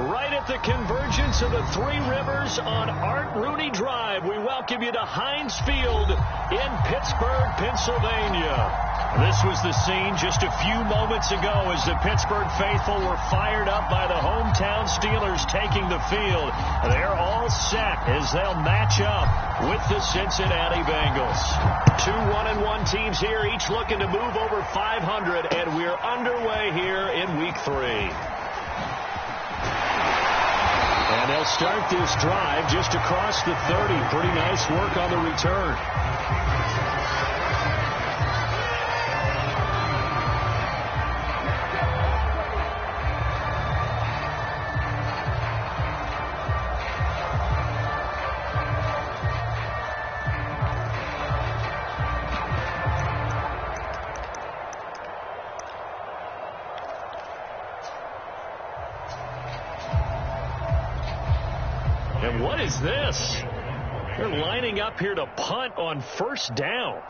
Right at the convergence of the Three Rivers on Art Rooney Drive, we welcome you to Heinz Field in Pittsburgh, Pennsylvania. This was the scene just a few moments ago as the Pittsburgh faithful were fired up by the hometown Steelers taking the field. They're all set as they'll match up with the Cincinnati Bengals. Two 1-1 teams here, each looking to move over 500, and we're underway here in Week 3. And they'll start this drive just across the 30. Pretty nice work on the return. And what is this? They're lining up here to punt on first down.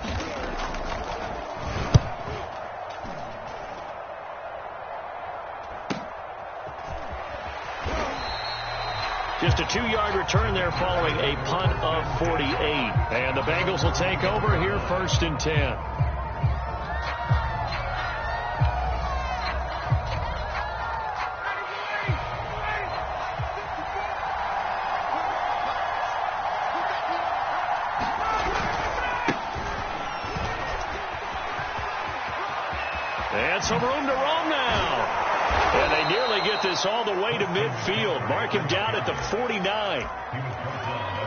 Just a 2-yard return there following a punt of 48. And the Bengals will take over here 1st and 10. And some room to roam now. And they nearly get this all the way to midfield. Mark him down at the 49.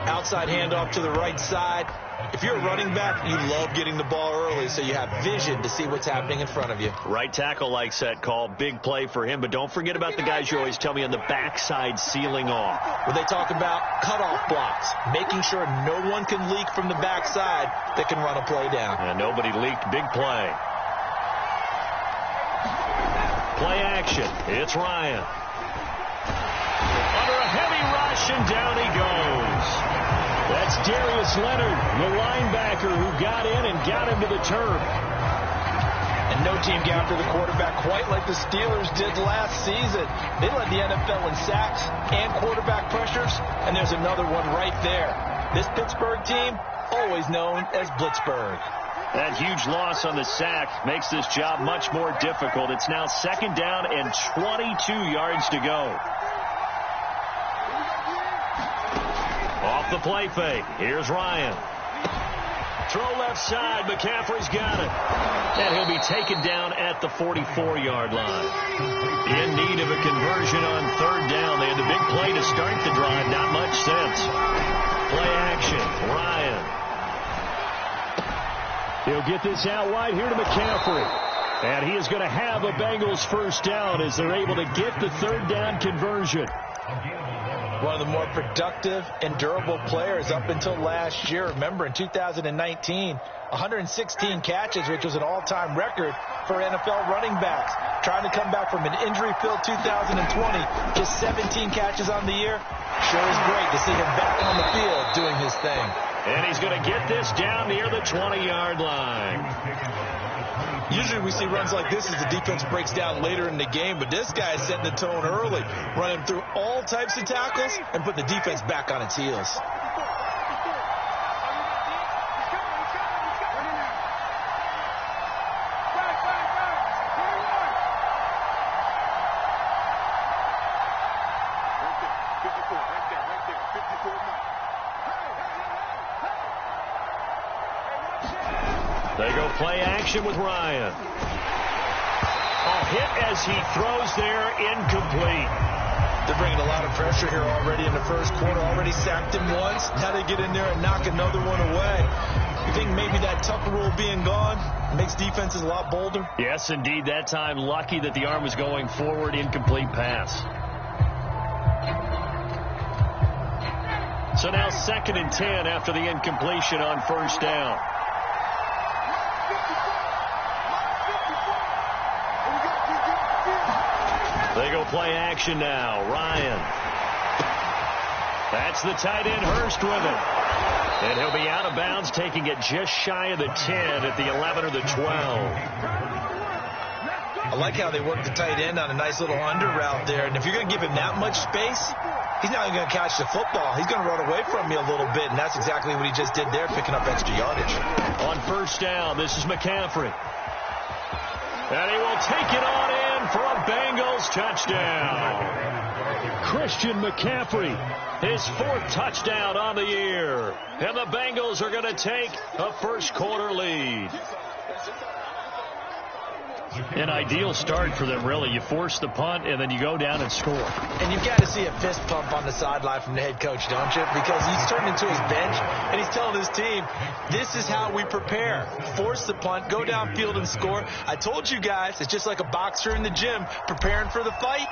Outside handoff to the right side. If you're a running back, you love getting the ball early so you have vision to see what's happening in front of you. Right tackle likes that call. Big play for him. But don't forget about the guys you always tell me on the backside sealing off. When they talk about cutoff blocks, making sure no one can leak from the backside that can run a play down. And nobody leaked. Big play. Play action. It's Ryan. Under a heavy rush, and down he goes. That's Darius Leonard, the linebacker who got in and got him to the turf. And no team got after the quarterback quite like the Steelers did last season. They led the NFL in sacks and quarterback pressures, and there's another one right there. This Pittsburgh team, always known as Blitzburgh. That huge loss on the sack makes this job much more difficult. It's now 2nd down and 22 yards to go. Off the play fake. Here's Ryan. Throw left side. McCaffrey's got it. And he'll be taken down at the 44-yard line. In need of a conversion on 3rd down. They had the big play to start the drive. Not much sense. Play action. Ryan. He'll get this out wide here to McCaffrey. And he is going to have a Bengals 1st down as they're able to get the 3rd down conversion. One of the more productive and durable players up until last year. Remember, in 2019, 116 catches, which was an all-time record for NFL running backs. Trying to come back from an injury-filled 2020, just 17 catches on the year. Sure is great to see him back on the field doing his thing. And he's going to get this down near the 20-yard line. Usually we see runs like this as the defense breaks down later in the game, but this guy is setting the tone early, running through all types of tackles and putting the defense back on its heels. They go play action with Ryan. A hit as he throws there, incomplete. They're bringing a lot of pressure here already in the first quarter. Already sacked him once. Now they get in there and knock another one away. You think maybe that Tucker rule being gone makes defenses a lot bolder? Yes, indeed. That time, lucky that the arm was going forward. Incomplete pass. So now 2nd and 10 after the incompletion on 1st down. They go play action now. Ryan. That's the tight end Hurst with it. And he'll be out of bounds, taking it just shy of the 10 at the 11 or the 12. I like how they work the tight end on a nice little under route there. And if you're going to give him that much space, he's not even going to catch the football. He's going to run away from me a little bit, and that's exactly what he just did there, picking up extra yardage. On first down, this is McCaffrey. And he will take it on in for a Bengals touchdown. Christian McCaffrey, his 4th touchdown on the year. And the Bengals are going to take a first-quarter lead. An ideal start for them, really. You force the punt, and then you go down and score. And you've got to see a fist pump on the sideline from the head coach, don't you? Because he's turned into his bench, and he's telling his team, this is how we prepare. Force the punt, go downfield and score. I told you guys, it's just like a boxer in the gym preparing for the fight.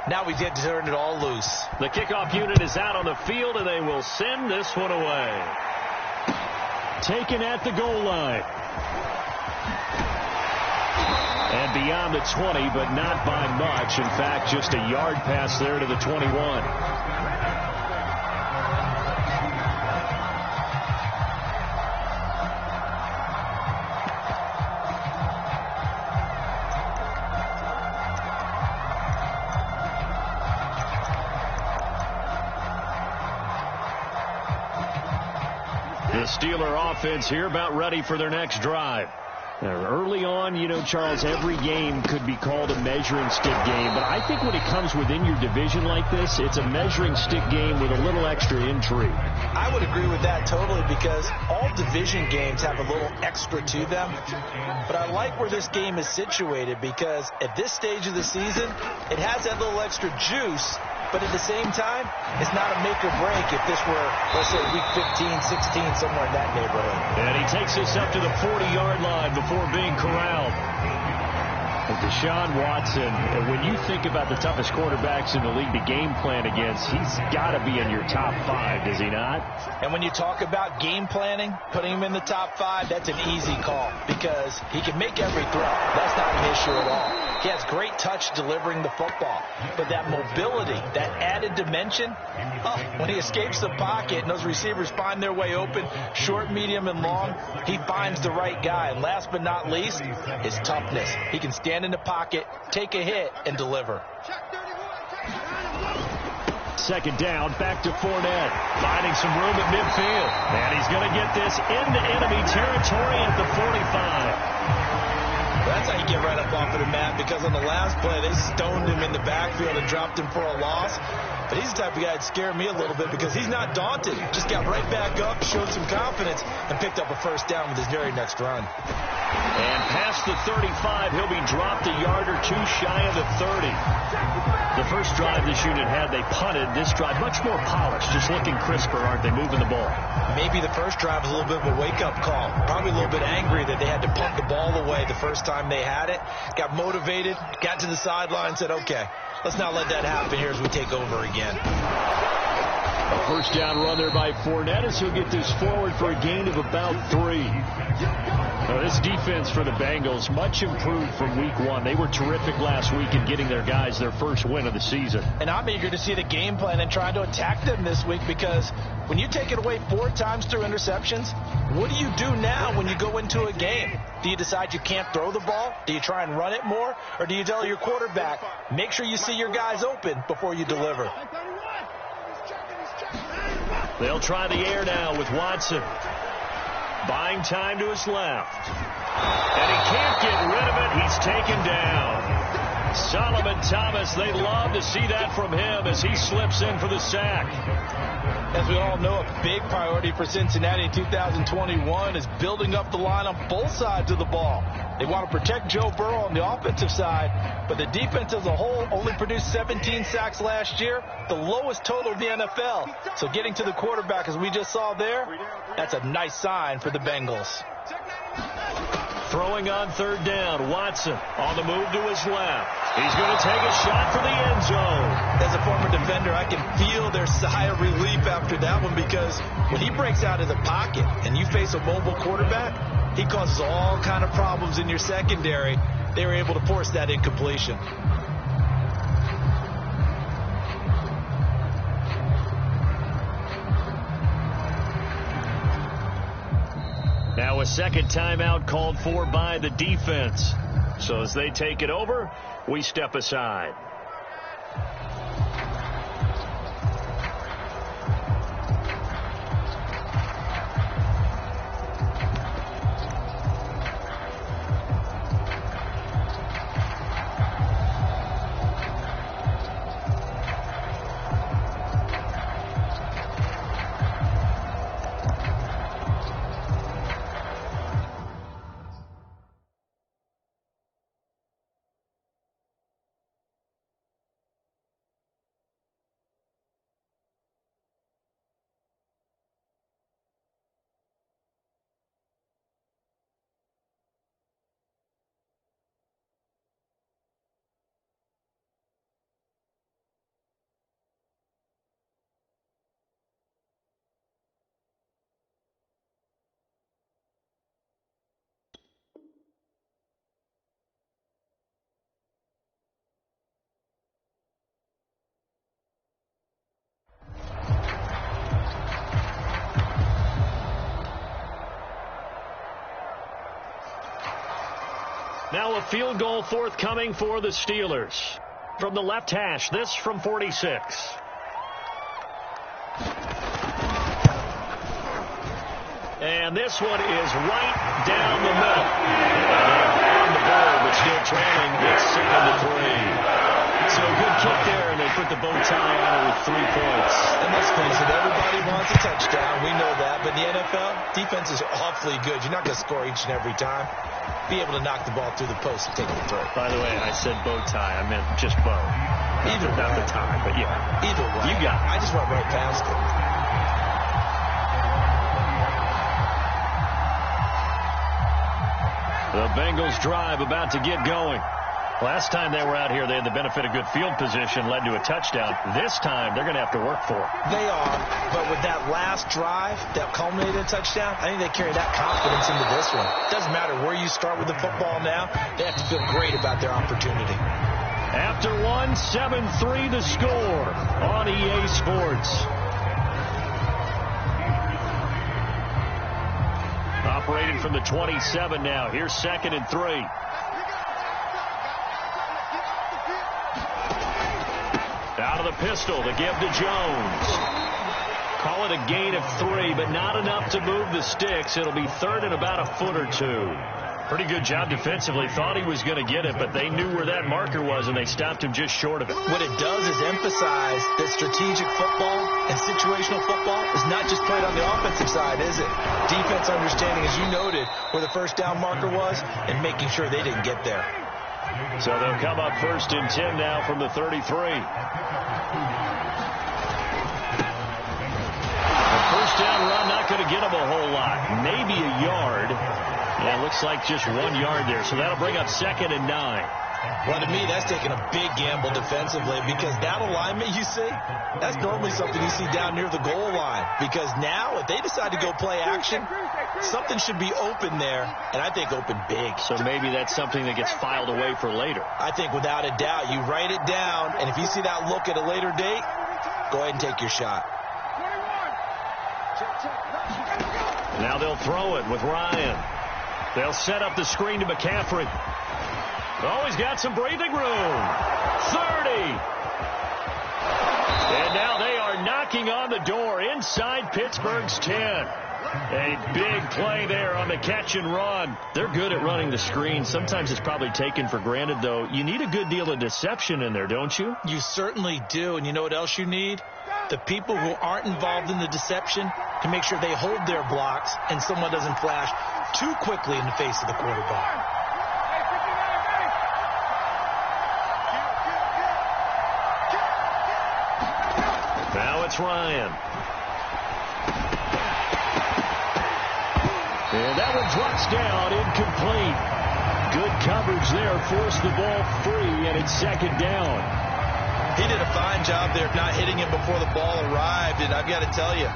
Now we get to turn it all loose. The kickoff unit is out on the field, and they will send this one away. Taken at the goal line. And beyond the 20, but not by much. In fact, just a yard pass there to the 21. The Steeler offense here about ready for their next drive. Early on, you know, Charles, every game could be called a measuring stick game. But I think when it comes within your division like this, it's a measuring stick game with a little extra intrigue. I would agree with that totally, because all division games have a little extra to them. But I like where this game is situated, because at this stage of the season, it has that little extra juice. But at the same time, it's not a make or break if this were, let's say, week 15, 16, somewhere in that neighborhood. And he takes us up to the 40-yard line before being corralled. And Deshaun Watson, when you think about the toughest quarterbacks in the league to game plan against, he's got to be in your top 5, does he not? And when you talk about game planning, putting him in the top 5, that's an easy call, because he can make every throw. That's not an issue at all. He has great touch delivering the football. But that mobility, that added dimension, when he escapes the pocket and those receivers find their way open, short, medium, and long, he finds the right guy. And last but not least, his toughness. He can stand in the pocket, take a hit, and deliver. Second down, back to Fournette, finding some room at midfield. And he's going to get this into enemy territory at the 45. That's how you get right up off of the mat, because on the last play, they stoned him in the backfield and dropped him for a loss. But he's the type of guy that scared me a little bit, because he's not daunted. Just got right back up, showed some confidence, and picked up a first down with his very next run. And past the 35, he'll be dropped a yard or two shy of the 30. The first drive this unit had, they punted. This drive, much more polished, just looking crisper, aren't they, moving the ball? Maybe the first drive was a little bit of a wake-up call. Probably a little bit angry that they had to punt the ball away the first time they had it. Got motivated, got to the sideline, said, okay, let's not let that happen here as we take over again. A first down run there by Fournette as he'll get this forward for a gain of about 3. Now, this defense for the Bengals, much improved from week 1. They were terrific last week in getting their guys their first win of the season. And I'm eager to see the game plan and try to attack them this week, because when you take it away 4 times through interceptions, what do you do now when you go into a game? Do you decide you can't throw the ball? Do you try and run it more? Or do you tell your quarterback, make sure you see your guys open before you deliver? They'll try the air now with Watson. Buying time to his left. And he can't get rid of it. He's taken down. Solomon Thomas, they love to see that from him as he slips in for the sack. As we all know, a big priority for Cincinnati in 2021 is building up the line on both sides of the ball. They want to protect Joe Burrow on the offensive side, but the defense as a whole only produced 17 sacks last year, the lowest total of the NFL. So getting to the quarterback, as we just saw there, that's a nice sign for the Bengals. Throwing on third down, Watson on the move to his left. He's going to take a shot for the end zone. As a former defender, I can feel their sigh of relief after that one, because when he breaks out of the pocket and you face a mobile quarterback, he causes all kind of problems in your secondary. They were able to force that incompletion. Now a second timeout called for by the defense. So as they take it over, we step aside. Now a field goal forthcoming for the Steelers. From the left hash, this from 46. And this one is right down the middle. On the board, but still trailing. It's 2nd and 3. So a good kick there, and they put the bow tie on it with 3 points. And let's face it, everybody wants a touchdown. We know that. But in the NFL, defense is awfully good. You're not going to score each and every time. Be able to knock the ball through the post and take it through. By the way, I said bow tie. I meant just bow. Either way. Not the tie, but yeah. Either way. You got it. I just went right past it. The Bengals drive about to get going. Last time they were out here, they had the benefit of good field position, led to a touchdown. This time, they're going to have to work for it. They are, but with that last drive that culminated in a touchdown, I think they carry that confidence into this one. It doesn't matter where you start with the football now. They have to feel great about their opportunity. After one, 7-3 the score on EA Sports. Operating from the 27 now. Here's 2nd and 3. Out of the pistol, the give to Jones. Call it a gain of 3, but not enough to move the sticks. It'll be 3rd and about a foot or 2. Pretty good job defensively. Thought he was going to get it, but they knew where that marker was, and they stopped him just short of it. What it does is emphasize that strategic football and situational football is not just played on the offensive side, is it? Defense understanding, as you noted, where the first down marker was and making sure they didn't get there. So they'll come up 1st and 10 now from the 33. First down run, not going to get them a whole lot. Maybe a yard. Yeah, looks like just 1 yard there. So that'll bring up 2nd and 9. Well, to me, that's taking a big gamble defensively because that alignment you see, that's normally something you see down near the goal line. Because now, if they decide to go play action, something should be open there, and I think open big. So maybe that's something that gets filed away for later. I think without a doubt, you write it down, and if you see that look at a later date, go ahead and take your shot. Now they'll throw it with Ryan. They'll set up the screen to McCaffrey. Oh, he's got some breathing room. 30. And now they are knocking on the door inside Pittsburgh's 10. A big play there on the catch and run. They're good at running the screen. Sometimes it's probably taken for granted, though. You need a good deal of deception in there, don't you? You certainly do. And you know what else you need? The people who aren't involved in the deception to make sure they hold their blocks and someone doesn't flash too quickly in the face of the quarterback. Now it's Ryan. And that one drops down, incomplete. Good coverage there, forced the ball free, and it's 2nd down. He did a fine job there of not hitting him before the ball arrived, and I've got to tell you,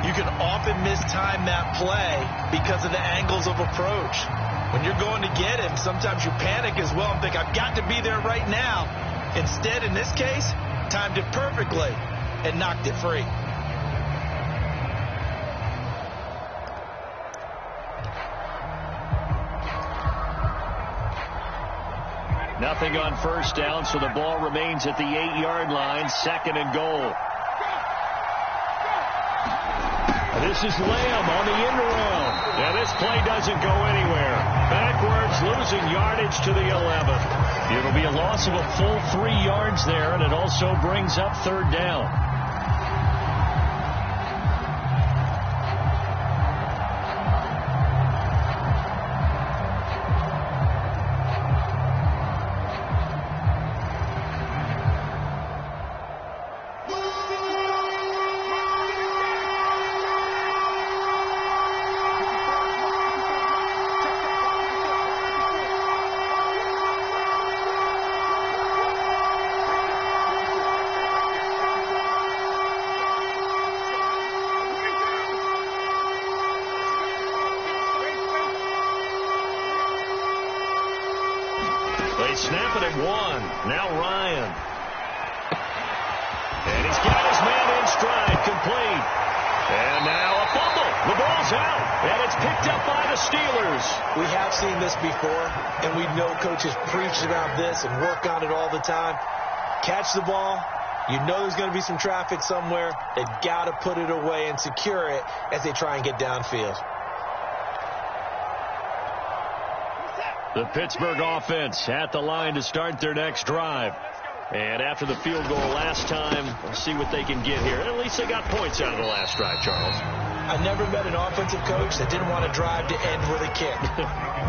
you can often mistime that play because of the angles of approach. When you're going to get him, sometimes you panic as well and think, I've got to be there right now. Instead, in this case, timed it perfectly and knocked it free. nothing on first down, so the ball remains at the 8-yard line, 2nd and goal. This is Lamb on the end around. And this play doesn't go anywhere. Backwards, losing yardage to the 11th. It'll be a loss of a full 3 yards there, and it also brings up 3rd down. They snap it at 1. Now Ryan. And he's got his man in stride, complete. And now a fumble. The ball's out, and it's picked up by the Steelers. We have seen this before, and we know coaches preach about this and work on it all the time. Catch the ball. You know there's going to be some traffic somewhere. They've got to put it away and secure it as they try and get downfield. The Pittsburgh offense at the line to start their next drive. And after the field goal last time, we'll see what they can get here. At least they got points out of the last drive, Charles. I never met an offensive coach that didn't want to drive to end with a kick.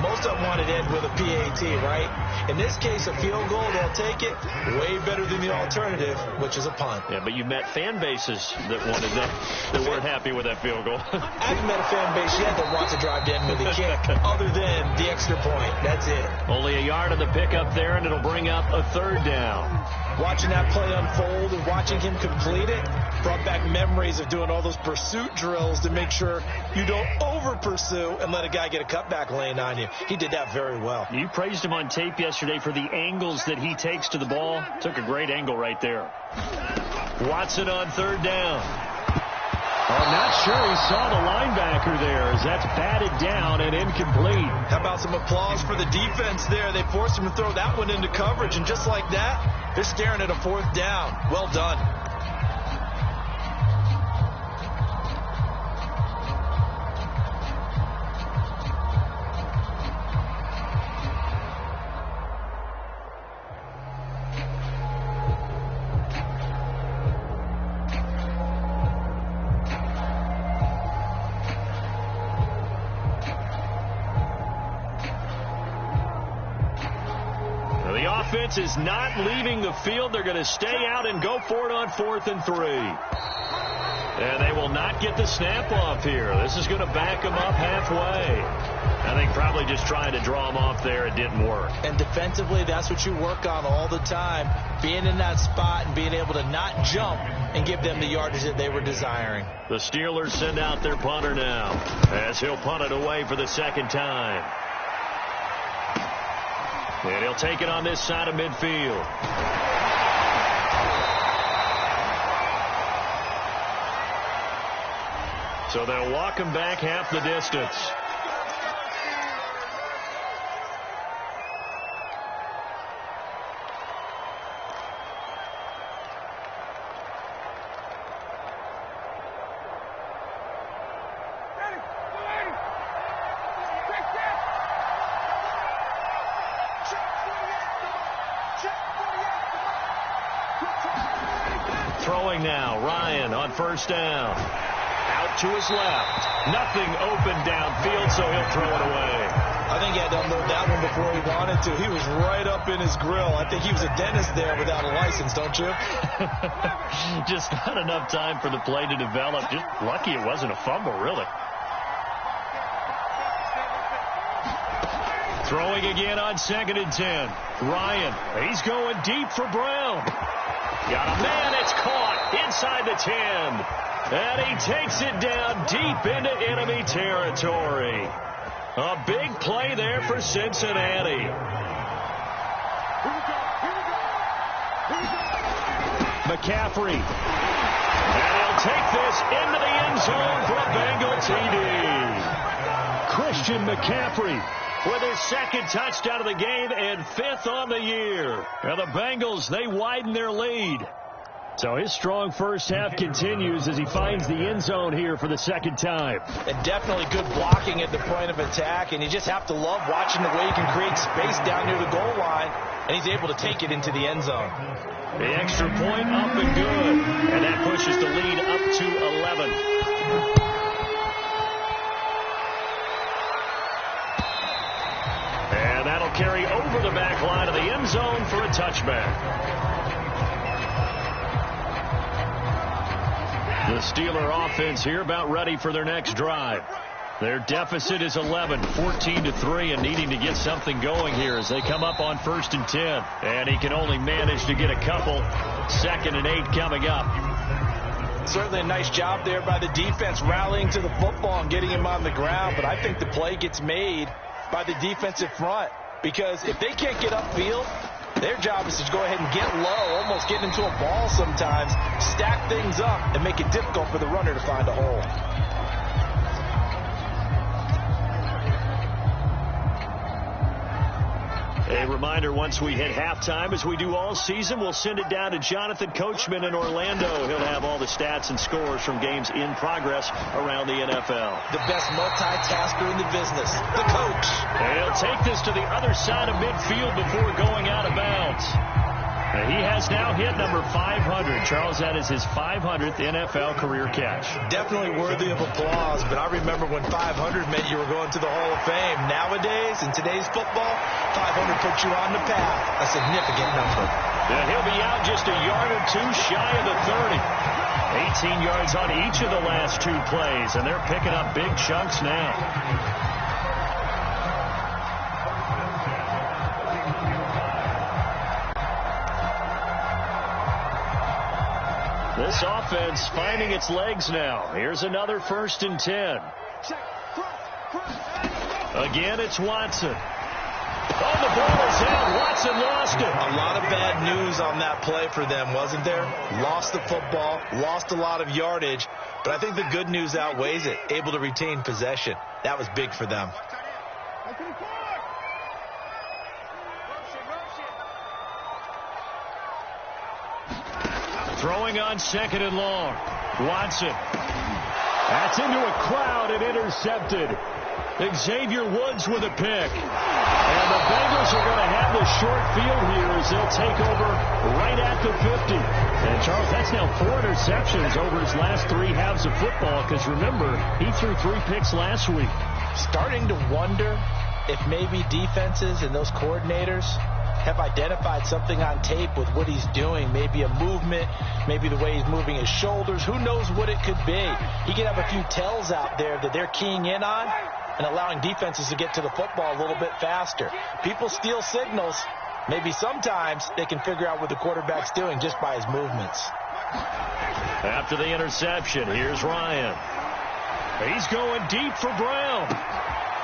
Most of them wanted to end with a PAT, right? In this case, a field goal, they'll take it. Way better than the alternative, which is a punt. Yeah, but you've met fan bases that wanted that weren't happy with that field goal. I haven't met a fan base yet that wants to drive to end with a kick, other than the extra point. That's it. Only a yard on the pickup there, and it'll bring up a 3rd down. Watching that play unfold and watching him complete it brought back memories of doing all those pursuit drills to make sure you don't over-pursue and let a guy get a cutback lane on you. He did that very well. You praised him on tape yesterday for the angles that he takes to the ball. Took a great angle right there. Watson on 3rd down. I'm not sure he saw the linebacker there as that's batted down and incomplete. How about some applause for the defense there? They forced him to throw that one into coverage, and just like that, they're staring at a 4th down. Well done. Offense is not leaving the field. They're going to stay out and go for it on 4th and 3. And they will not get the snap off here. This is going to back them up halfway. I think probably just trying to draw them off there. It didn't work. And defensively, that's what you work on all the time. Being in that spot and being able to not jump and give them the yardage that they were desiring. The Steelers send out their punter now as he'll punt it away for the 2nd time. And he'll take it on this side of midfield. So they'll walk him back half the distance. Throwing now, Ryan on 1st down. Out to his left. Nothing open downfield, so he'll throw it away. I think he had to unload that one before he wanted to. He was right up in his grill. I think he was a dentist there without a license, don't you? Just not enough time for the play to develop. Just lucky it wasn't a fumble, really. Throwing again on 2nd and 10. Ryan, he's going deep for Brown. Got a man, it's caught inside the 10. And he takes it down deep into enemy territory. A big play there for Cincinnati. McCaffrey. And he'll take this into the end zone for a Bengal TD. Christian McCaffrey with his second touchdown of the game and 5th on the year. And the Bengals, they widen their lead. So his strong first half continues as he finds the end zone here for the second time. And definitely good blocking at the point of attack, and you just have to love watching the way he can create space down near the goal line, and he's able to take it into the end zone. The extra point up and good, and that pushes the lead up to 11. And that'll carry over the back line of the end zone for a touchback. The Steeler offense here about ready for their next drive. Their deficit is 11, 14-3, and needing to get something going here as they come up on 1st and 10. And he can only manage to get a couple. 2nd and 8 coming up. Certainly a nice job there by the defense rallying to the football and getting him on the ground. But I think the play gets made by the defensive front, because if they can't get upfield, their job is to go ahead and get low, almost get into a ball sometimes, stack things up, and make it difficult for the runner to find a hole. A reminder, once we hit halftime, as we do all season, we'll send it down to Jonathan Coachman in Orlando. He'll have all the stats and scores from games in progress around the NFL. The best multitasker in the business, the coach. And he'll take this to the other side of midfield before going out of bounds. And he has now hit number 500. Charles, that is his 500th NFL career catch. Definitely worthy of applause, but I remember when 500 meant you were going to the Hall of Fame. Nowadays, in today's football, 500 puts you on the path, a significant number. And he'll be out just a yard or two shy of the 30. 18 yards on each of the last 2 plays, and they're picking up big chunks now. This offense finding its legs now. Here's another 1st and 10. Again, it's Watson. Oh, the ball is out. Watson lost it. A lot of bad news on that play for them, wasn't there? Lost the football, lost a lot of yardage, but I think the good news outweighs it. Able to retain possession. That was big for them. Throwing on 2nd and long. Watson. That's into a crowd and intercepted. Xavier Woods with a pick. And the Bengals are going to have the short field here as they'll take over right at the 50. And, Charles, that's now 4 interceptions over his last 3 halves of football, because, remember, he threw 3 picks last week. Starting to wonder if maybe defenses and those coordinators have identified something on tape with what he's doing. Maybe a movement, maybe the way he's moving his shoulders. Who knows what it could be? He could have a few tells out there that they're keying in on and allowing defenses to get to the football a little bit faster. People steal signals. Maybe sometimes they can figure out what the quarterback's doing just by his movements. After the interception, here's Ryan. He's going deep for Brown.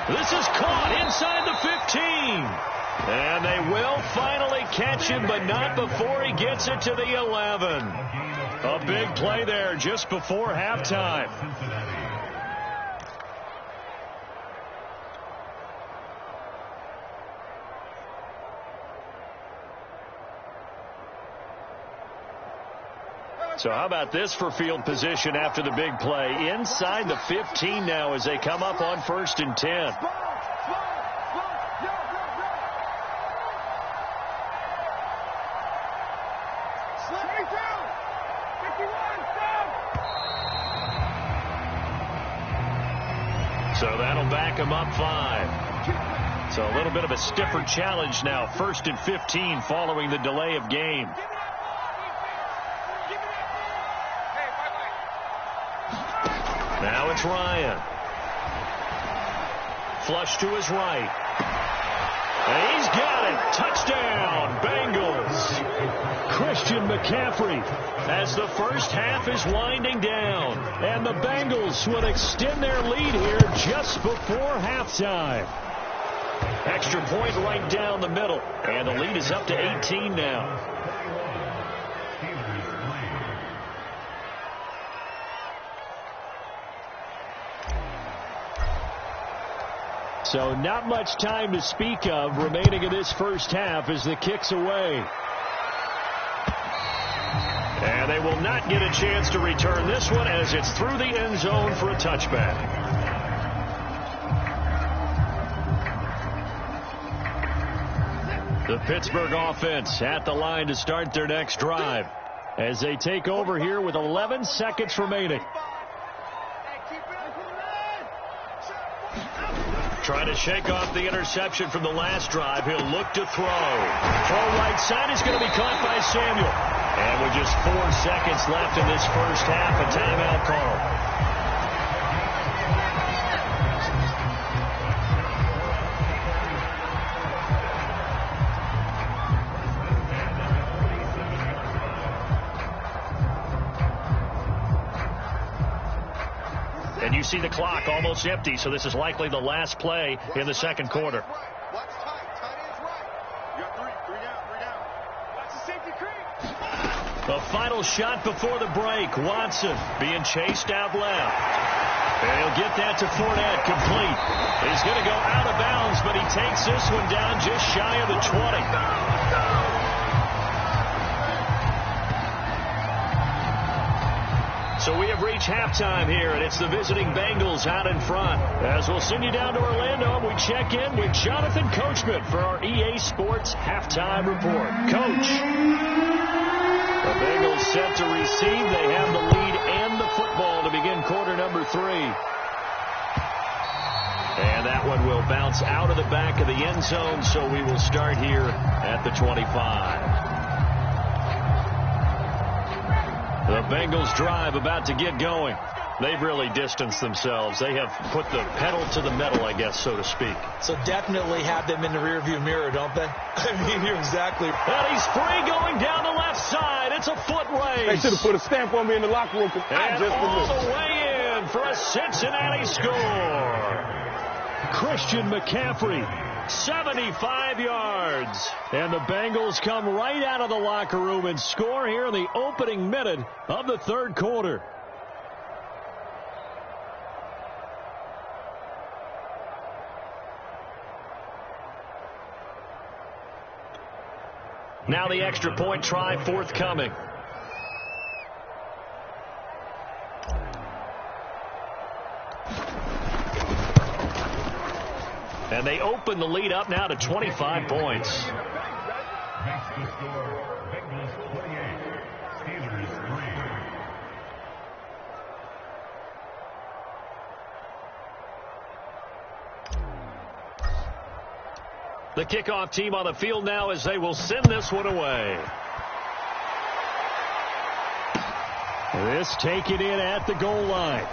This is caught inside the 15. And they will finally catch him, but not before he gets it to the 11. A big play there just before halftime. So how about this for field position after the big play? Inside the 15 now as they come up on 1st and 10. So that'll back him up 5. So a little bit of a stiffer challenge now. 1st and 15 following the delay of game. Now it's Ryan. Flush to his right. And he's got it. Touchdown, Bengals. Christian McCaffrey as the first half is winding down. And the Bengals will extend their lead here just before halftime. Extra point right down the middle. And the lead is up to 18 now. So not much time to speak of remaining in this first half as the kick's away. And they will not get a chance to return this one as it's through the end zone for a touchback. The Pittsburgh offense at the line to start their next drive as they take over here with 11 seconds remaining. Trying to shake off the interception from the last drive. He'll look to throw. Throw right side is going to be caught by Samuel. And with just 4 seconds left in this first half, a timeout call. And you see the clock almost empty, so this is likely the last play in the second quarter. The final shot before the break. Watson being chased out left. And he'll get that to Fournette, complete. He's going to go out of bounds, but he takes this one down just shy of the 20. So we have reached halftime here, and it's the visiting Bengals out in front. As we'll send you down to Orlando, and we check in with Jonathan Coachman for our EA Sports Halftime Report. Coach. The Bengals set to receive. They have the lead and the football to begin quarter number 3. And that one will bounce out of the back of the end zone, so we will start here at the 25. The Bengals drive about to get going. They've really distanced themselves. They have put the pedal to the metal, I guess, so to speak. So definitely have them in the rearview mirror, don't they? I mean, you're exactly. And he's free going down the left side. It's a foot race. They should have put a stamp on me in the locker room. And all the way in for a Cincinnati score. Christian McCaffrey. 75 yards. And the Bengals come right out of the locker room and score here in the opening minute of the third quarter. Now the extra point try forthcoming. And they open the lead up now to 25 points. The kickoff team on the field now as they will send this one away. This taken in at the goal line.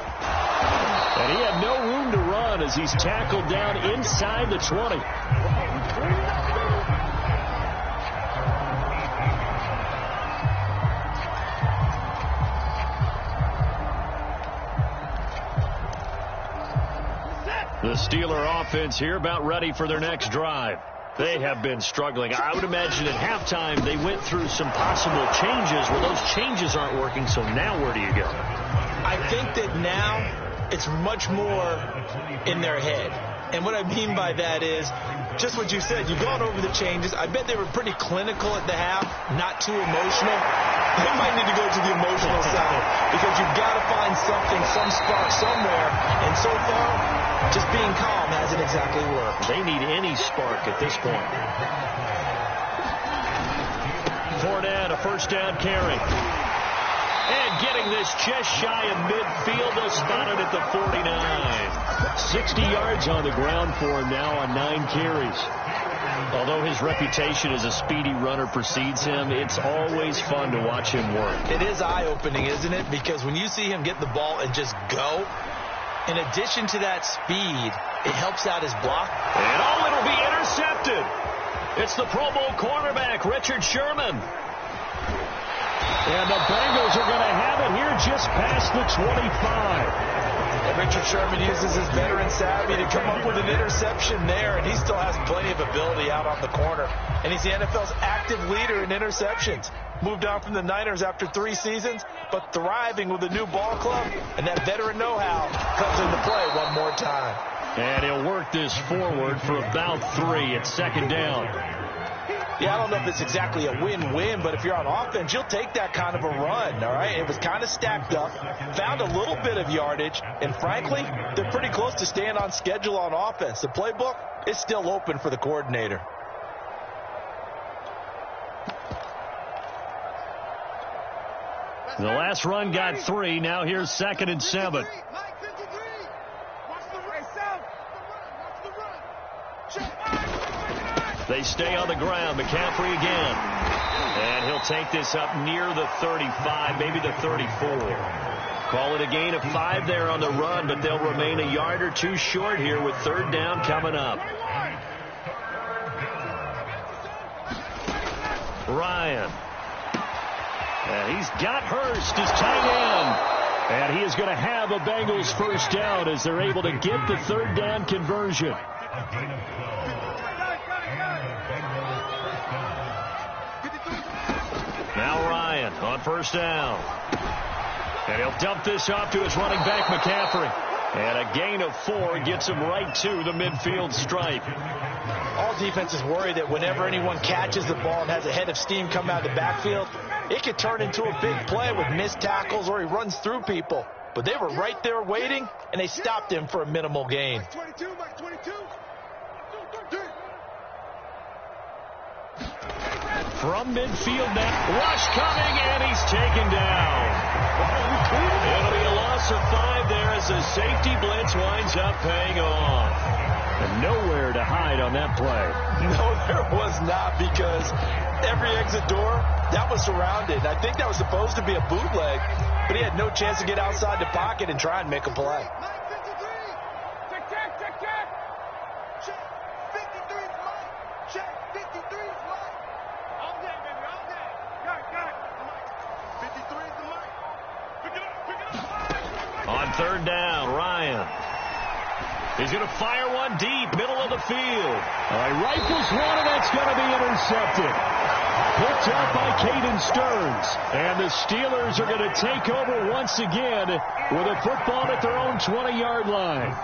And he had no room to run as he's tackled down inside the 20. The Steeler offense here about ready for their next drive. They have been struggling. I would imagine at halftime they went through some possible changes where those changes aren't working, so now where do you go? I think that now it's much more in their head. And what I mean by that is just what you said. You've gone over the changes. I bet they were pretty clinical at the half, not too emotional. They might need to go to the emotional side because you've got to find something, some spark somewhere. And so far, just being calm hasn't exactly worked. They need any spark at this point. Fournette, a first down carry. And getting this just shy of midfield, they'll spot it at the 49. 60 yards on the ground for him now on 9 carries. Although his reputation as a speedy runner precedes him, it's always fun to watch him work. It is eye-opening, isn't it? Because when you see him get the ball and just go, in addition to that speed, it helps out his block. And it'll be intercepted. It's the Pro Bowl cornerback, Richard Sherman. And the Bengals are going to have it here just past the 25. And Richard Sherman uses his veteran savvy to come up with an interception there, and he still has plenty of ability out on the corner. And he's the NFL's active leader in interceptions. Moved on from the Niners after 3 seasons, but thriving with a new ball club, and that veteran know-how comes into play one more time. And he'll work this forward for about 3. It's second down. Yeah, I don't know if it's exactly a win-win, but if you're on offense, you'll take that kind of a run, all right? It was kind of stacked up, found a little bit of yardage, and frankly, they're pretty close to staying on schedule on offense. The playbook is still open for the coordinator. The last run got 3. Now here's 2nd and 7. They stay on the ground. McCaffrey again. And he'll take this up near the 35, maybe the 34. Call it a gain of 5 there on the run, but they'll remain a yard or 2 short here with 3rd down coming up. Ryan. And he's got Hurst as tight end. And he is going to have a Bengals first down as they're able to get the 3rd down conversion. Now Ryan on 1st down. And he'll dump this off to his running back, McCaffrey. And a gain of 4 gets him right to the midfield stripe. All defenses worry that whenever anyone catches the ball and has a head of steam come out of the backfield, it could turn into a big play with missed tackles or he runs through people. But they were right there waiting, and they stopped him for a minimal gain. From midfield now, rush coming, and he's taken down. It'll be a loss of 5 there as the safety blitz winds up paying off. And nowhere to hide on that play. No, there was not, because every exit door, that was surrounded. I think that was supposed to be a bootleg, but he had no chance to get outside the pocket and try and make a play. On 3rd down, Ryan. He's going to fire one deep, middle of the field. He rifles one, and that's going to be intercepted. Picked up by Caden Stearns. And the Steelers are going to take over once again with a football at their own 20-yard line.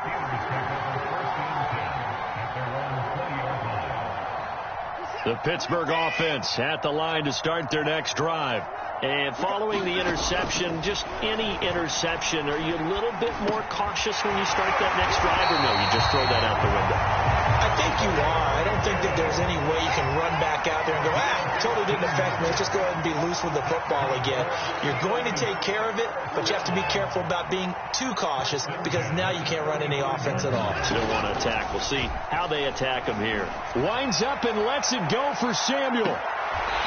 The Pittsburgh offense at the line to start their next drive. And following the interception, just any interception, are you a little bit more cautious when you start that next drive, or no, you just throw that out the window? I think you are. I don't think that there's any way you can run back out there and go, totally didn't affect me. Let's just go ahead and be loose with the football again. You're going to take care of it, but you have to be careful about being too cautious, because now you can't run any offense at all. Still want to attack. We'll see how they attack him here. Winds up and lets it go for Samuel.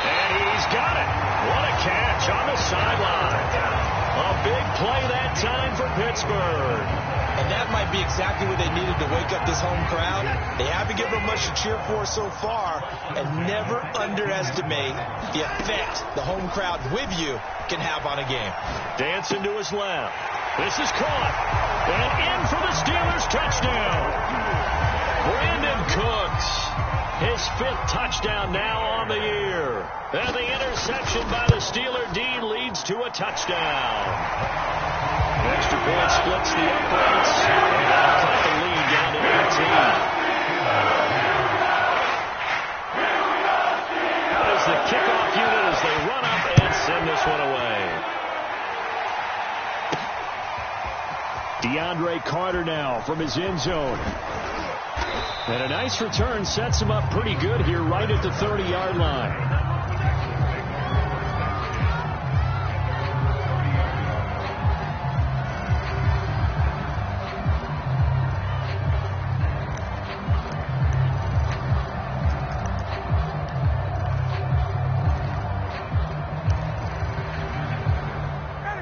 And he's got it. What a catch on the sideline. A big play that time for Pittsburgh. And that might be exactly what they needed to wake up this home crowd. They haven't given them much to cheer for so far. And never underestimate the effect the home crowd with you can have on a game. Dancing to his left. This is caught. And in for the Steelers touchdown. Brandon Cooks. His 5th touchdown now on the year. And the interception by the Steeler D leads to a touchdown. Extra point splits the uprights. And that'll cut the lead down to 18. There's the kickoff unit as they run up and send this one away. DeAndre Carter now from his end zone. And a nice return sets him up pretty good here right at the 30-yard line.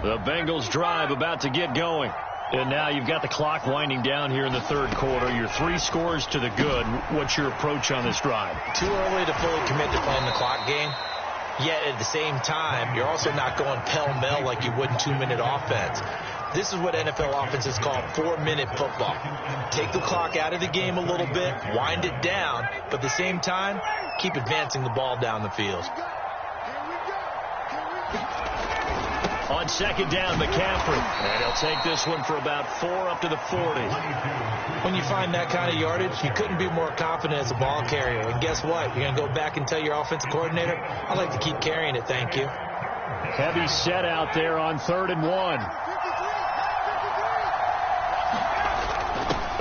The Bengals drive about to get going. And now you've got the clock winding down here in the 3rd quarter. You're 3 scores to the good. What's your approach on this drive? Too early to fully commit to playing the clock game. Yet at the same time, you're also not going pell-mell like you would in 2-minute offense. This is what NFL offenses call 4-minute football. Take the clock out of the game a little bit, wind it down, but at the same time, keep advancing the ball down the field. On second down, McCaffrey. And he'll take this one for about 4 up to the 40. When you find that kind of yardage, you couldn't be more confident as a ball carrier. And guess what? You're going to go back and tell your offensive coordinator, I'd like to keep carrying it, thank you. Heavy set out there on 3rd and 1.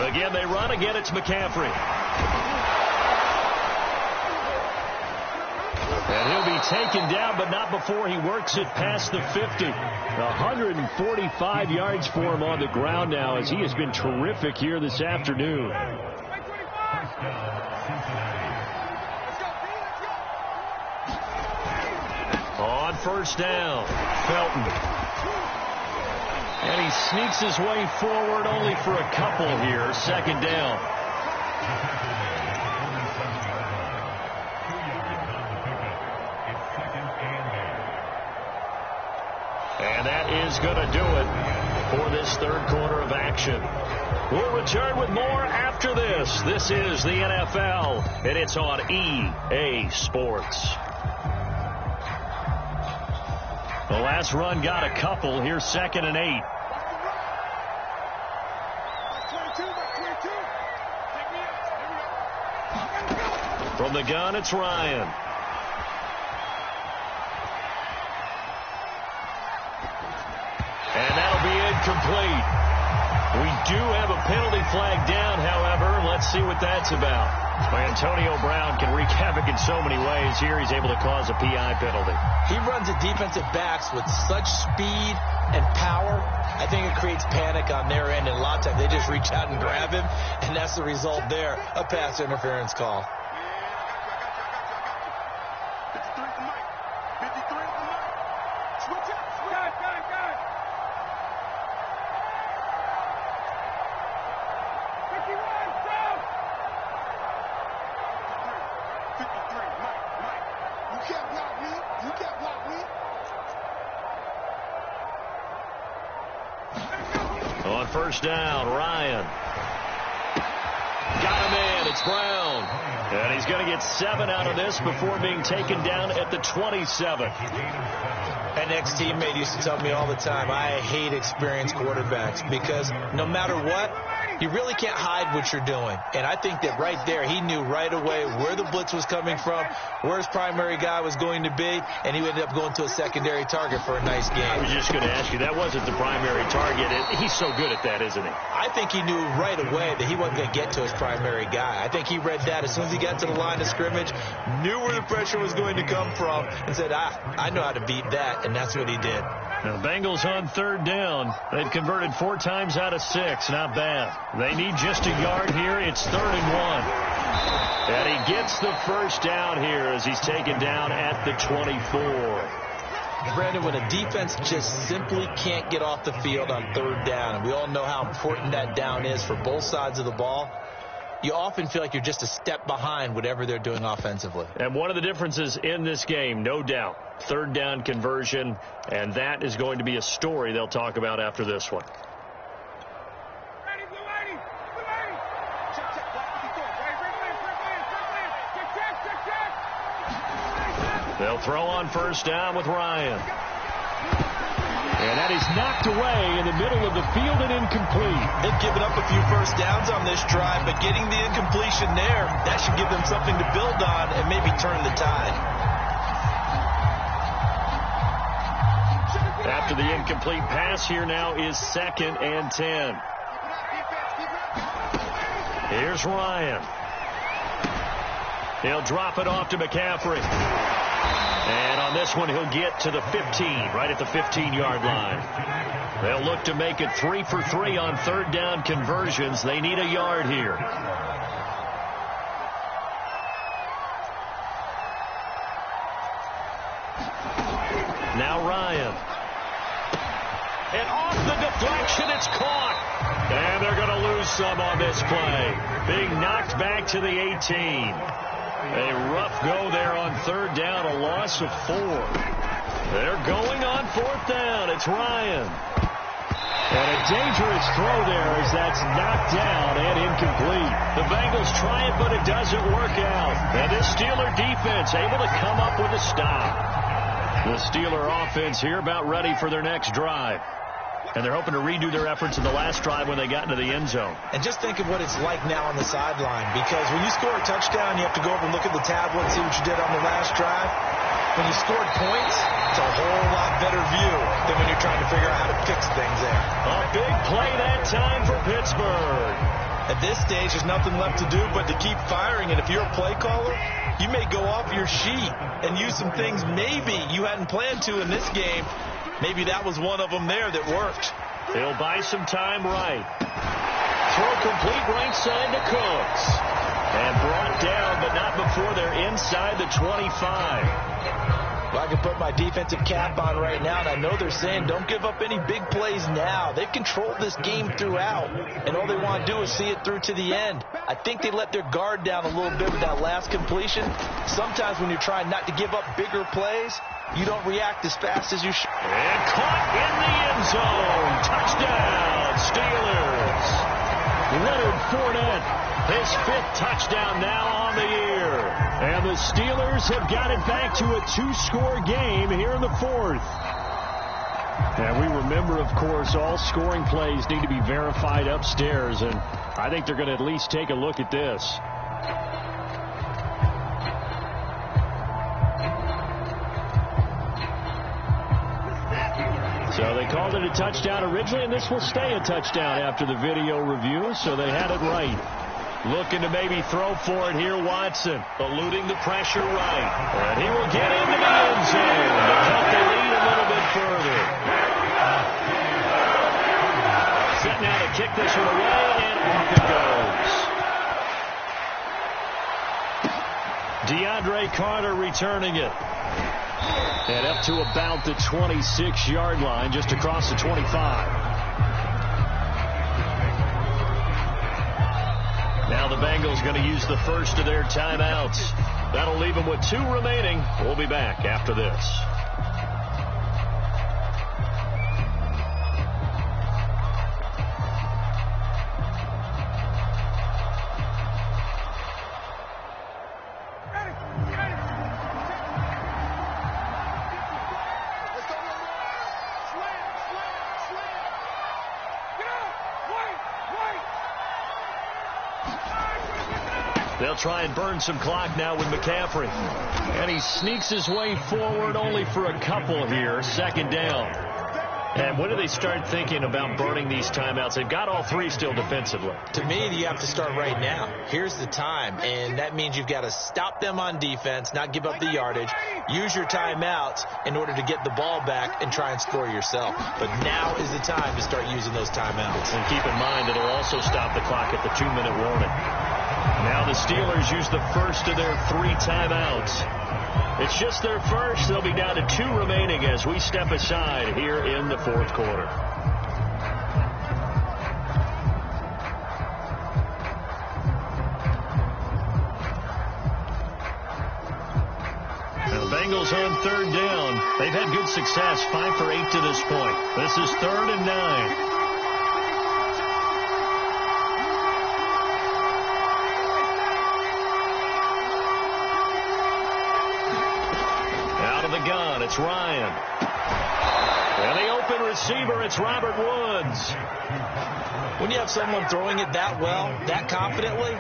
Again, they run. Again, it's McCaffrey. And he'll be taken down, but not before he works it past the 50. 145 yards for him on the ground now, as he has been terrific here this afternoon. On first down, Felton. And he sneaks his way forward only for a couple here. Second down. And that is going to do it for this third quarter of action. We'll return with more after this. This is the NFL, and it's on EA Sports. The last run got a couple. Here's 2nd and 8. From the gun, it's Ryan. And that'll be incomplete. We do have a penalty flag down, however. Let's see what that's about. Antonio Brown can wreak havoc in so many ways. Here he's able to cause a PI penalty. He runs at defensive backs with such speed and power. I think it creates panic on their end, and a lot of times they just reach out and grab him, and that's the result there, a pass interference call. On first down, Ryan. Got him in. It's Brown. And he's going to get 7 out of this before being taken down at the 27. An ex-teammate used to tell me all the time, I hate experienced quarterbacks because no matter what, you really can't hide what you're doing. And I think that right there, he knew right away where the blitz was coming from, where his primary guy was going to be, and he ended up going to a secondary target for a nice game. I was just going to ask you, that wasn't the primary target. He's so good at that, isn't he? I think he knew right away that he wasn't going to get to his primary guy. I think he read that as soon as he got to the line of scrimmage, knew where the pressure was going to come from, and said, I know how to beat that, and that's what he did. Now, Bengals on 3rd down. They've converted 4 times out of 6. Not bad. They need just a yard here. It's 3rd and 1. And he gets the first down here as he's taken down at the 24. Brandon, when a defense just simply can't get off the field on 3rd down, and we all know how important that down is for both sides of the ball, you often feel like you're just a step behind whatever they're doing offensively. And one of the differences in this game, no doubt, 3rd down conversion, and that is going to be a story they'll talk about after this one. They'll throw on first down with Ryan. And that is knocked away in the middle of the field and incomplete. They've given up a few first downs on this drive, but getting the incompletion there, that should give them something to build on and maybe turn the tide. After the incomplete pass, here now is 2nd and 10. Here's Ryan. He'll drop it off to McCaffrey. And on this one, he'll get to the 15, right at the 15-yard line. They'll look to make it 3 for 3 on 3rd down conversions. They need a yard here. Now Ryan. And off the deflection, it's caught. And they're going to lose some on this play. Being knocked back to the 18. A rough go there on 3rd down, a loss of 4. They're going on 4th down. It's Ryan. And a dangerous throw there as that's knocked down and incomplete. The Bengals try it, but it doesn't work out. And this Steeler defense able to come up with a stop. The Steeler offense here about ready for their next drive. And they're hoping to redo their efforts in the last drive when they got into the end zone. And just think of what it's like now on the sideline, because when you score a touchdown, you have to go over and look at the tablet and see what you did on the last drive. When you scored points, it's a whole lot better view than when you're trying to figure out how to fix things there. A big play that time for Pittsburgh. At this stage, there's nothing left to do but to keep firing. And if you're a play caller, you may go off your sheet and use some things maybe you hadn't planned to in this game. Maybe that was one of them there that worked. They'll buy some time right. Throw complete right side to Cooks. And brought down, but not before they're inside the 25. Well, I can put my defensive cap on right now, and I know they're saying don't give up any big plays now. They've controlled this game throughout, and all they want to do is see it through to the end. I think they let their guard down a little bit with that last completion. Sometimes when you're trying not to give up bigger plays, you don't react as fast as you should. And caught in the end zone. Touchdown, Steelers. Leonard Fournette, his 5th touchdown now on the year. And the Steelers have got it back to a 2-score game here in the 4th. And we remember, of course, all scoring plays need to be verified upstairs. And I think they're going to at least take a look at this. So they called it a touchdown originally, and this will stay a touchdown after the video review, so they had it right. Looking to maybe throw for it here, Watson, eluding the pressure right. And he will get into the end zone to cut the lead a little bit further. Set now to kick this one away, and off it goes. DeAndre Carter returning it. And up to about the 26-yard line, just across the 25. Now the Bengals going to use the first of their timeouts. That'll leave them with 2 remaining. We'll be back after this. They'll try and burn some clock now with McCaffrey. And he sneaks his way forward only for a couple here. 2nd down. And when do they start thinking about burning these timeouts? They've got all 3 still defensively. To me, you have to start right now. Here's the time, and that means you've got to stop them on defense, not give up the yardage, use your timeouts in order to get the ball back and try and score yourself. But now is the time to start using those timeouts. And keep in mind, it'll also stop the clock at the 2-minute warning. Now the Steelers use the first of their 3 timeouts. It's just their first. They'll be down to 2 remaining as we step aside here in the 4th quarter. Now the Bengals on 3rd down. They've had good success, 5 for 8 to this point. This is 3rd and 9. It's Ryan. And the open receiver, it's Robert Woods. When you have someone throwing it that well, that confidently,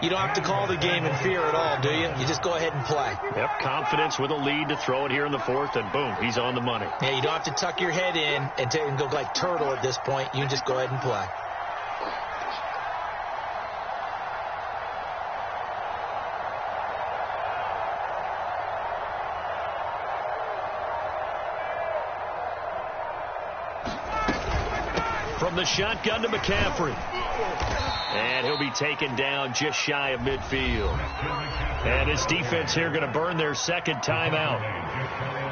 you don't have to call the game in fear at all, do you? You just go ahead and play. Yep, confidence with a lead to throw it here in the 4th, and boom, he's on the money. Yeah, you don't have to tuck your head in and go like turtle at this point. You can just go ahead and play. From the shotgun to McCaffrey. And he'll be taken down just shy of midfield. And his defense here going to burn their 2nd timeout.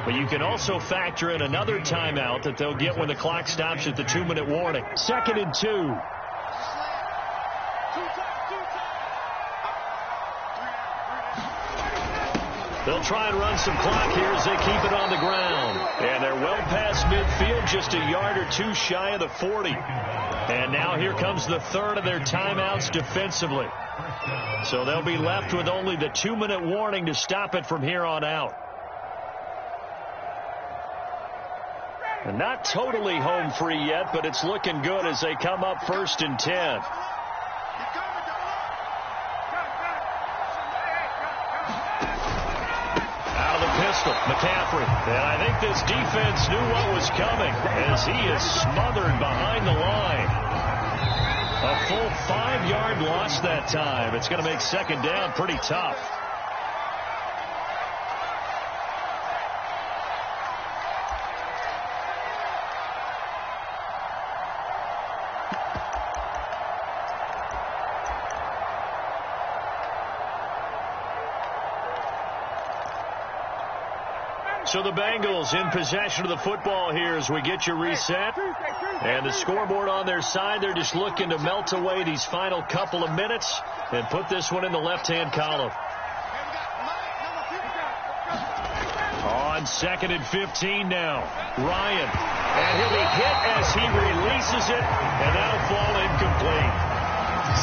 But you can also factor in another timeout that they'll get when the clock stops at the 2-minute warning. 2nd and 2. They'll try and run some clock here as they keep it on the ground. And they're well past midfield, just a yard or 2 shy of the 40. And now here comes the 3rd of their timeouts defensively. So they'll be left with only the 2-minute warning to stop it from here on out. Not totally home free yet, but it's looking good as they come up 1st and 10. Out of the pistol, McCaffrey. And I think this defense knew what was coming as he is smothered behind the line. A full 5-yard loss that time. It's going to make 2nd down pretty tough. So the Bengals in possession of the football here as we get you reset. And the scoreboard on their side, they're just looking to melt away these final couple of minutes and put this one in the left-hand column. On 2nd and 15 now. Ryan. And he'll be hit as he releases it, and that'll fall incomplete.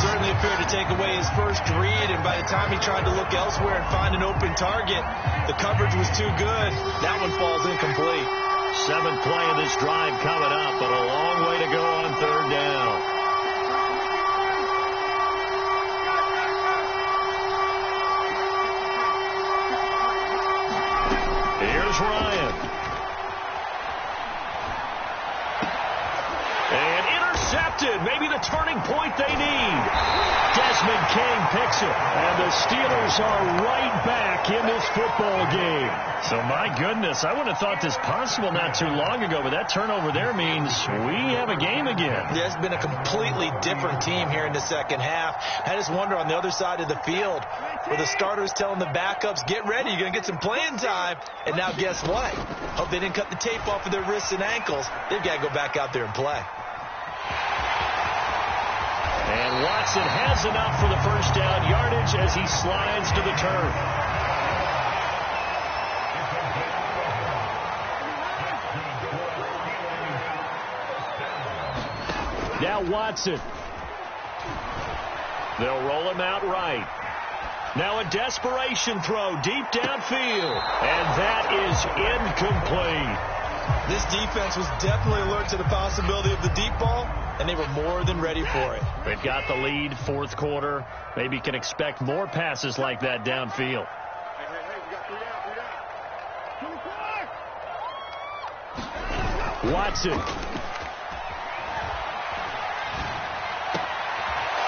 Certainly appeared to take away his first read, and by the time he tried to look elsewhere and find an open target, the coverage was too good. That one falls incomplete. 7th play of this drive coming up, but a long way to go on 3rd down. Here's Ryan. And intercepted. Maybe the turning point they need. Desmond King picks it. And the Steelers are right back in this football game. So, my goodness, I wouldn't have thought this possible not too long ago, but that turnover there means we have a game again. Yeah, it's been a completely different team here in the 2nd half. I just wonder on the other side of the field where the starters telling the backups, get ready, you're going to get some playing time. And now guess what? Hope they didn't cut the tape off of their wrists and ankles. They've got to go back out there and play. And Watson has enough for the 1st down yardage as he slides to the turf. Now Watson. They'll roll him out right. Now a desperation throw deep downfield. And that is incomplete. This defense was definitely alert to the possibility of the deep ball, and they were more than ready for it. They've got the lead, 4th quarter. Maybe can expect more passes like that downfield. Watson.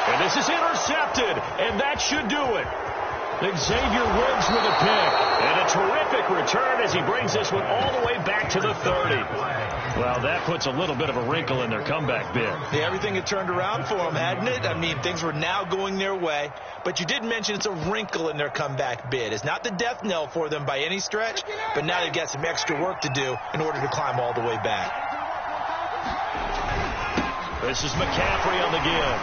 And this is intercepted, and that should do it. Xavier Woods with a pick. And a terrific return as he brings this one all the way back to the 30. Well, that puts a little bit of a wrinkle in their comeback bid. Yeah, everything had turned around for them, hadn't it? I mean, things were now going their way. But you did mention it's a wrinkle in their comeback bid. It's not the death knell for them by any stretch, but now they've got some extra work to do in order to climb all the way back. This is McCaffrey on the give.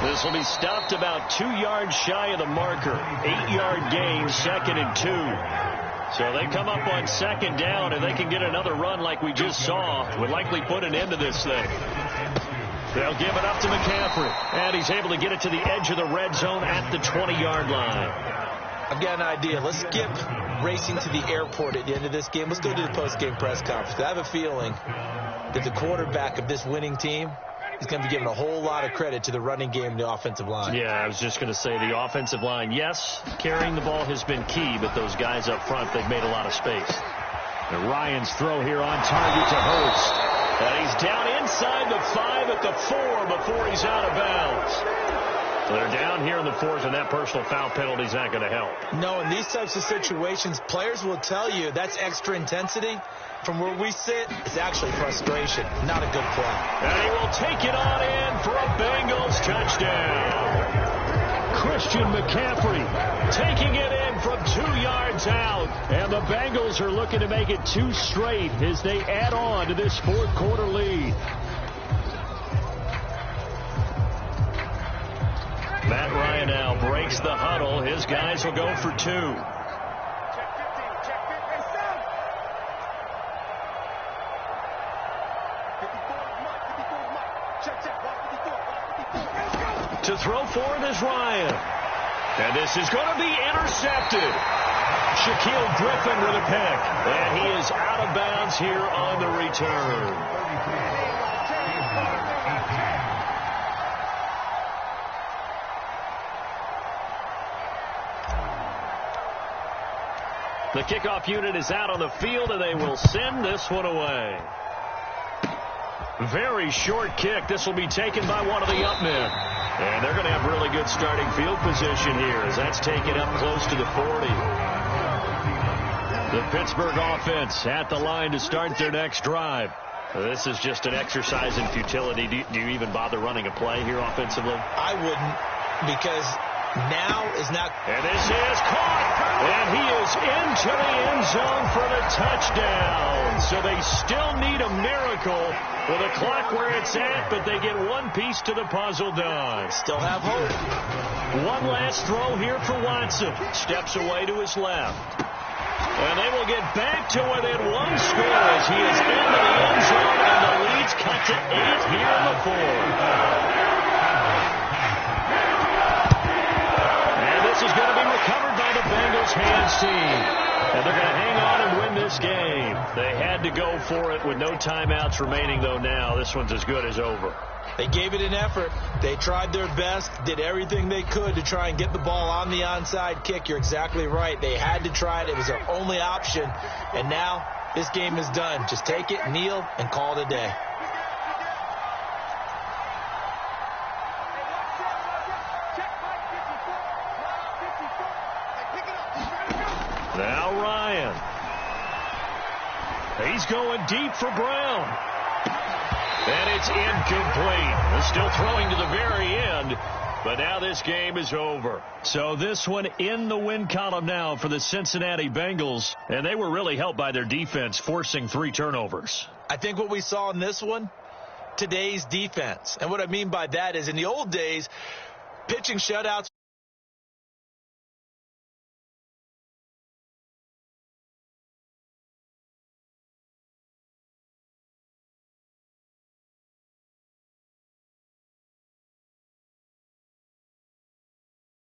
This will be stopped about 2 yards shy of the marker. 8-yard gain, 2nd and 2. So they come up on 2nd down, and they can get another run like we just saw. Would likely put an end to this thing. They'll give it up to McCaffrey. And he's able to get it to the edge of the red zone at the 20-yard line. I've got an idea. Let's skip racing to the airport at the end of this game. Let's go to the post-game press conference. I have a feeling that the quarterback of this winning team is going to be giving a whole lot of credit to the running game and the offensive line. Yeah, I was just going to say the offensive line, yes, carrying the ball has been key, but those guys up front, they've made a lot of space. And Ryan's throw here on target to Hurst. And he's down inside the 5 at the 4 before he's out of bounds. So they're down here in the 4th, and that personal foul penalty is not going to help. No, in these types of situations, players will tell you that's extra intensity. From where we sit, it's actually frustration, not a good play. And he will take it on in for a Bengals touchdown. Christian McCaffrey taking it in from 2 yards out. And the Bengals are looking to make it 2 straight as they add on to this 4th quarter lead. Matt Ryan now breaks the huddle. His guys will go for 2. To throw for it is Ryan. And this is going to be intercepted. Shaquille Griffin with a pick. And he is out of bounds here on the return. The kickoff unit is out on the field, and they will send this one away. Very short kick. This will be taken by one of the up men. And they're going to have really good starting field position here as that's taken up close to the 40. The Pittsburgh offense at the line to start their next drive. This is just an exercise in futility. Do you even bother running a play here offensively? I wouldn't, because now is not. And this is caught. And he is into the end zone for the touchdown. So they still need a miracle with the clock where it's at, but they get one piece to the puzzle done. Still have hope. One last throw here for Watson. Steps away to his left. And they will get back to within one score as he is into the end zone, and the lead's cut to 8 here in the fourth. And this is going to be recovered by the Bengals hands team. And they're going to hang on and win this game. They had to go for it with no timeouts remaining, though now. This one's as good as over. They gave it an effort. They tried their best, did everything they could to try and get the ball on the onside kick. You're exactly right. They had to try it. It was their only option. And now this game is done. Just take it, kneel, and call it a day. Now Ryan. He's going deep for Brown. And it's incomplete. They're still throwing to the very end, but now this game is over. So this one in the win column now for the Cincinnati Bengals, and they were really helped by their defense, forcing 3 turnovers. I think what we saw in this one, today's defense. And what I mean by that is in the old days, pitching shutouts